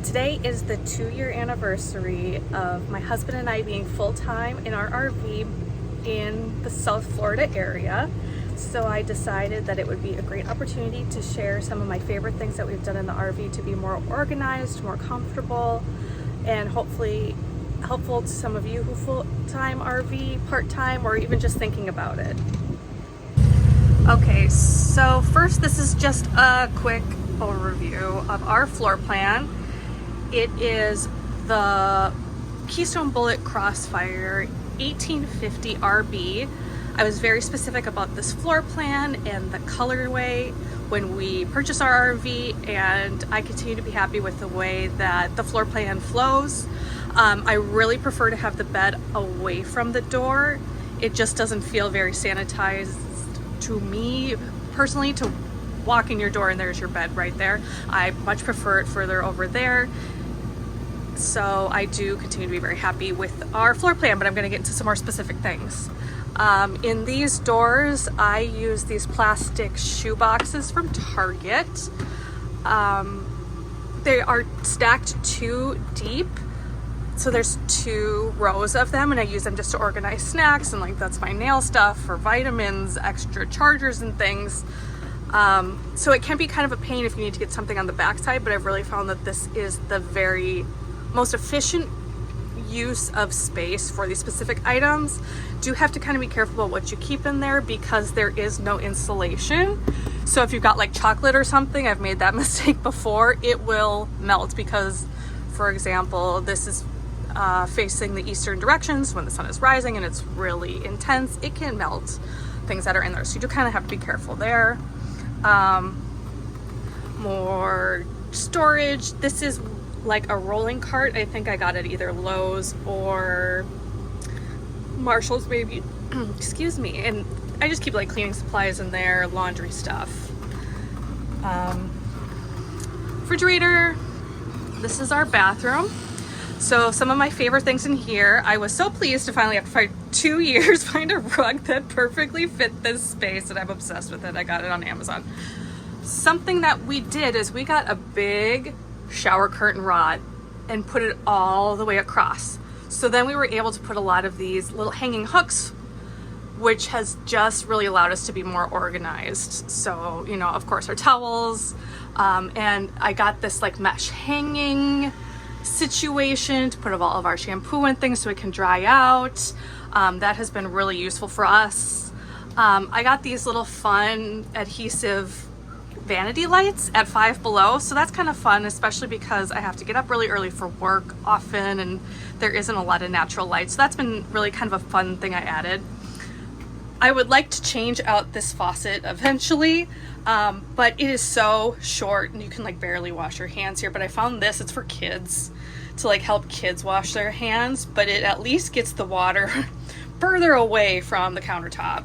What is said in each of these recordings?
Today is the 2-year anniversary of my husband and I being full-time in our RV in the South Florida area. So I decided that it would be a great opportunity to share some of my favorite things that we've done in the RV to be more organized, more comfortable, and hopefully helpful to some of you who full-time RV, part-time, or even just thinking about it. Okay, so first, this is just a quick overview of our floor plan. It is the Keystone Bullet Crossfire 1850 RB. I was very specific about this floor plan and the colorway when we purchased our RV, and I continue to be happy with the way that the floor plan flows. I really prefer to have the bed away from the door. It just doesn't feel very sanitized to me personally to walk in your door and there's your bed right there. I much prefer it further over there. So I do continue to be very happy with our floor plan, but I'm going to get into some more specific things. In these doors, I use these plastic shoe boxes from Target. They are stacked 2 deep. So there's 2 rows of them, and I use them just to organize snacks, and like that's my nail stuff or vitamins, extra chargers and things. So it can be kind of a pain if you need to get something on the backside, but I've really found that this is the very most efficient use of space for these specific items. Do have to kind of be careful about what you keep in there because there is no insulation. So if you've got like chocolate or something, I've made that mistake before, it will melt because, for example, this is facing the eastern directions when the sun is rising and it's really intense. It can melt things that are in there, so you do kind of have to be careful there. More storage. This is like a rolling cart. I think I got it either Lowe's or Marshall's maybe. Excuse me. And I just keep like cleaning supplies in there, laundry stuff. Refrigerator. This is our bathroom. So some of my favorite things in here, I was so pleased to finally, after 2 years, find a rug that perfectly fit this space, and I'm obsessed with it. I got it on Amazon. Something that we did is we got a big shower curtain rod and put it all the way across. So then we were able to put a lot of these little hanging hooks, which has just really allowed us to be more organized. So, you know, of course, our towels, and I got this like mesh hanging situation to put all of our shampoo and things so it can dry out. That has been really useful for us. I got these little fun adhesive vanity lights at Five Below, so that's kind of fun, especially because I have to get up really early for work often and there isn't a lot of natural light, so that's been really kind of a fun thing I added. I would like to change out this faucet eventually, but it is so short and you can like barely wash your hands here, but I found this, it's for kids, to like help kids wash their hands, but it at least gets the water further away from the countertop.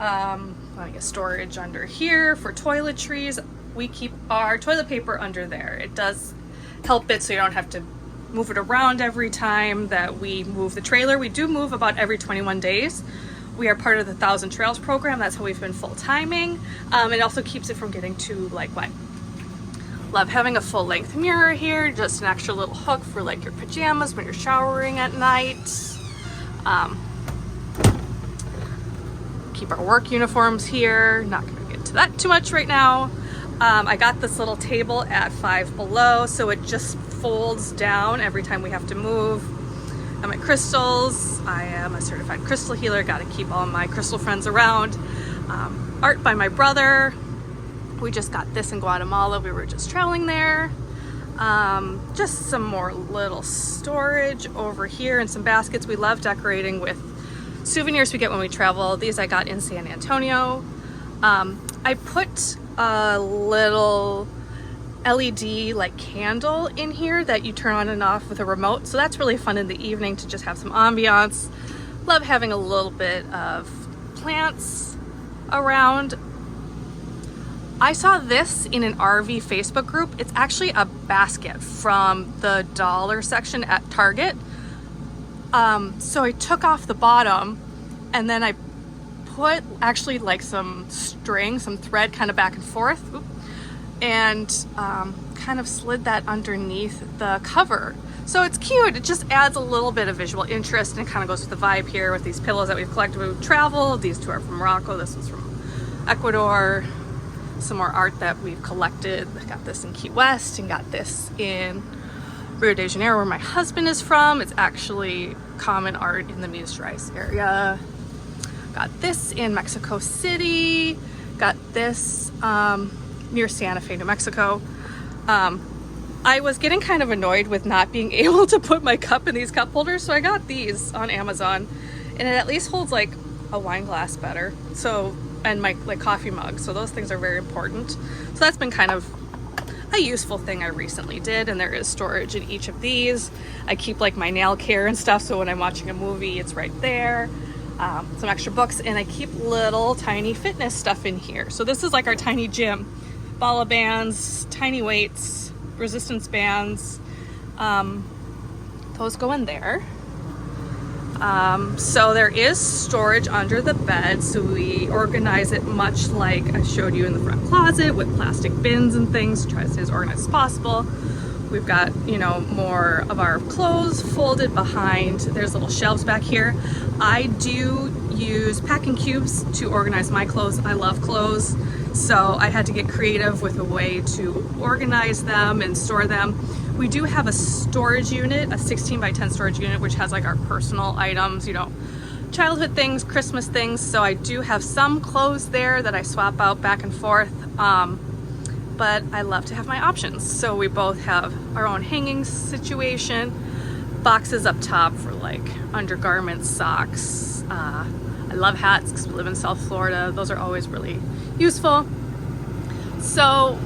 I guess storage under here for toiletries. We keep our toilet paper under there. It does help it so you don't have to move it around every time that we move the trailer. We do move about every 21 days. We are part of the 1,000 Trails program. That's how we've been full-timing. It also keeps it from getting too like wet. Love having a full-length mirror here, just an extra little hook for like your pajamas when you're showering at night. Keep our work uniforms here. Not going to get into that too much right now. I got this little table at Five Below, so it just folds down every time we have to move. And my crystals. I am a certified crystal healer. Got to keep all my crystal friends around. Art by my brother. We just got this in Guatemala. We were just traveling there. Just some more little storage over here and some baskets. We love decorating with souvenirs we get when we travel. These I got in San Antonio. I put a little LED like candle in here that you turn on and off with a remote, so that's really fun in the evening to just have some ambiance. Love having a little bit of plants around. I saw this in an RV Facebook group. It's actually a basket from the dollar section at Target. So I took off the bottom and then I put actually like some string, some thread kind of back and forth. and kind of slid that underneath the cover. So it's cute. It just adds a little bit of visual interest and it kind of goes with the vibe here with these pillows that we've collected when we've traveled. These two are from Morocco. This one's from Ecuador. Some more art that we've collected. I got this in Key West and got this in Rio de Janeiro, where my husband is from. It's actually common art in the Minas Gerais area. Got this in Mexico City. Got this near Santa Fe, New Mexico. I was getting kind of annoyed with not being able to put my cup in these cup holders, so I got these on Amazon, and it at least holds like a wine glass better. So, and my like coffee mug. So those things are very important. So that's been kind of a useful thing I recently did, and there is storage in each of these. I keep like my nail care and stuff, so when I'm watching a movie, it's right there. Some extra books, and I keep little tiny fitness stuff in here. So this is like our tiny gym. Bala bands, tiny weights, resistance bands. Those go in there. So there is storage under the bed, so we organize it much like I showed you in the front closet with plastic bins and things to try to stay as organized as possible. We've got, you know, more of our clothes folded behind. There's little shelves back here. I do use packing cubes to organize my clothes. I love clothes, so I had to get creative with a way to organize them and store them. We do have a storage unit, a 16 by 10 storage unit, which has like our personal items, you know, childhood things, Christmas things. So I do have some clothes there that I swap out back and forth. But I love to have my options. So we both have our own hanging situation, boxes up top for like undergarments, socks. I love hats because we live in South Florida. Those are always really useful. So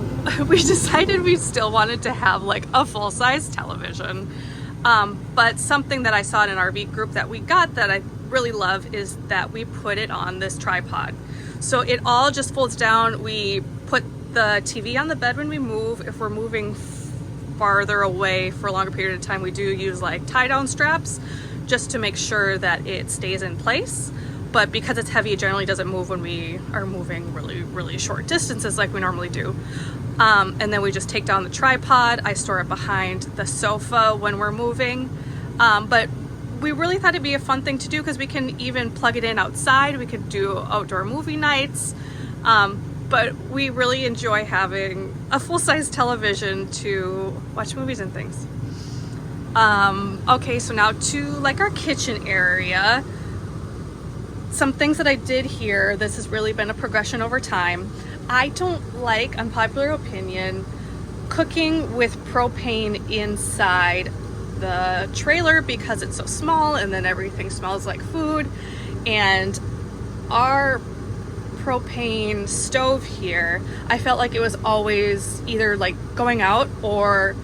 we decided we still wanted to have like a full-size television. But something that I saw in an RV group that we got that I really love is that we put it on this tripod. So it all just folds down. We put the TV on the bed when we move. If we're moving farther away for a longer period of time, we do use like tie-down straps just to make sure that it stays in place. But because it's heavy, it generally doesn't move when we are moving really short distances like we normally do. And then we just take down the tripod. I store it behind the sofa when we're moving. But we really thought it'd be a fun thing to do because we can even plug it in outside. We could do outdoor movie nights. But we really enjoy having a full-size television to watch movies and things. Okay, so now to like our kitchen area. Some things that I did here, this has really been a progression over time. I don't like, unpopular opinion, cooking with propane inside the trailer because it's so small and then everything smells like food. And our propane stove here, I felt like it was always either like going out or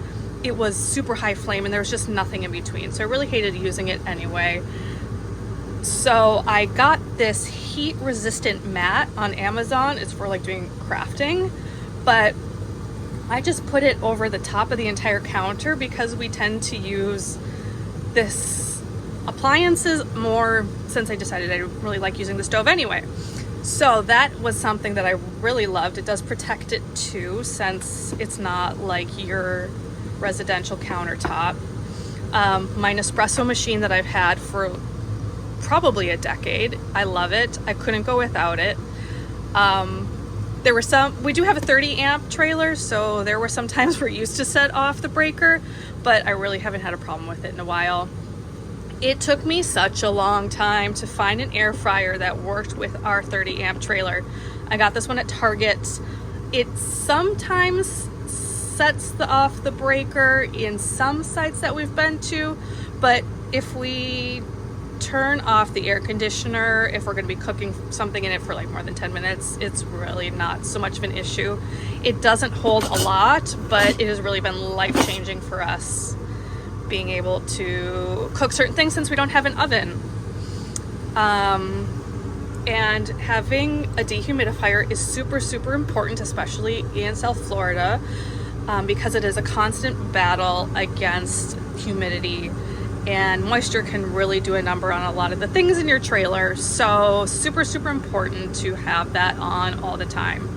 it was super high flame and there was just nothing in between. So I really hated using it anyway. So I got this heat resistant mat on Amazon. It's for like doing crafting, but I just put it over the top of the entire counter because we tend to use this appliances more since I decided I really like using the stove anyway. So that was something that I really loved. It does protect it too, since it's not like your residential countertop. My Nespresso machine that I've had for probably a decade. I love it. I couldn't go without it. There were we do have a 30 amp trailer, so there were some times we're used to set off the breaker, but I really haven't had a problem with it in a while. It took me such a long time to find an air fryer that worked with our 30 amp trailer. I got this one at Target. It sometimes sets off the breaker in some sites that we've been to, but if we turn off the air conditioner, if we're going to be cooking something in it for like more than 10 minutes, it's really not so much of an issue. It doesn't hold a lot, but it has really been life-changing for us being able to cook certain things since we don't have an oven. And having a dehumidifier is super important, especially in South Florida, because it is a constant battle against humidity, and moisture can really do a number on a lot of the things in your trailer. So super important to have that on all the time.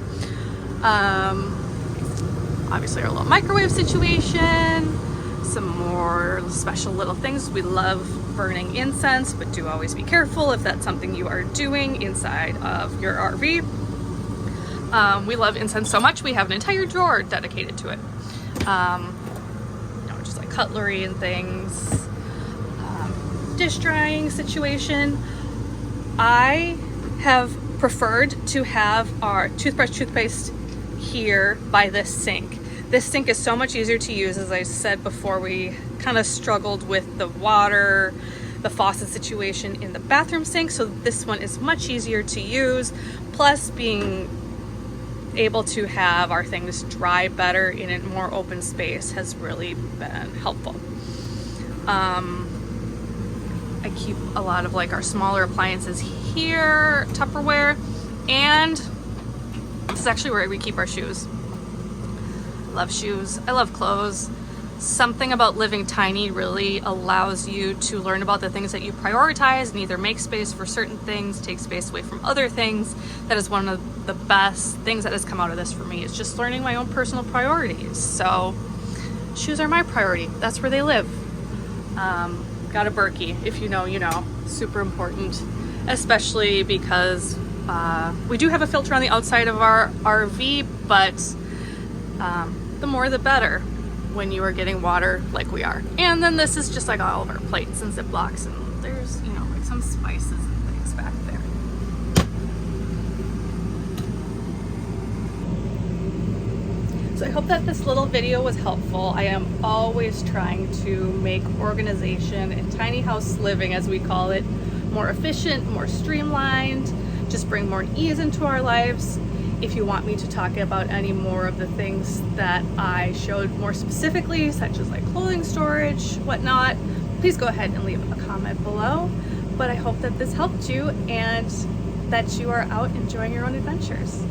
Obviously our little microwave situation, some more special little things. We love burning incense, but do always be careful if that's something you are doing inside of your RV. We love incense so much, we have an entire drawer dedicated to it. Just like cutlery and things. Dish drying situation. I have preferred to have our toothpaste here by this sink. This sink is so much easier to use. As I said before, we kind of struggled with the water, the faucet situation in the bathroom sink, so this one is much easier to use. Plus, being able to have our things dry better in a more open space has really been helpful. I keep a lot of like our smaller appliances here, Tupperware, and this is actually where we keep our shoes. Love shoes, I love clothes. Something about living tiny really allows you to learn about the things that you prioritize and either make space for certain things, take space away from other things. That is one of the best things that has come out of this for me, is just learning my own personal priorities. So shoes are my priority, that's where they live. Got a Berkey, if you know, you know, super important, especially because we do have a filter on the outside of our RV, but the more the better when you are getting water like we are. And then this is just like all of our plates and Ziplocs, and there's, you know, like some spices and things back there. So I hope that this little video was helpful. I am always trying to make organization and tiny house living, as we call it, more efficient, more streamlined, just bring more ease into our lives. If you want me to talk about any more of the things that I showed more specifically, such as like clothing storage, whatnot, please go ahead and leave a comment below. But I hope that this helped you and that you are out enjoying your own adventures.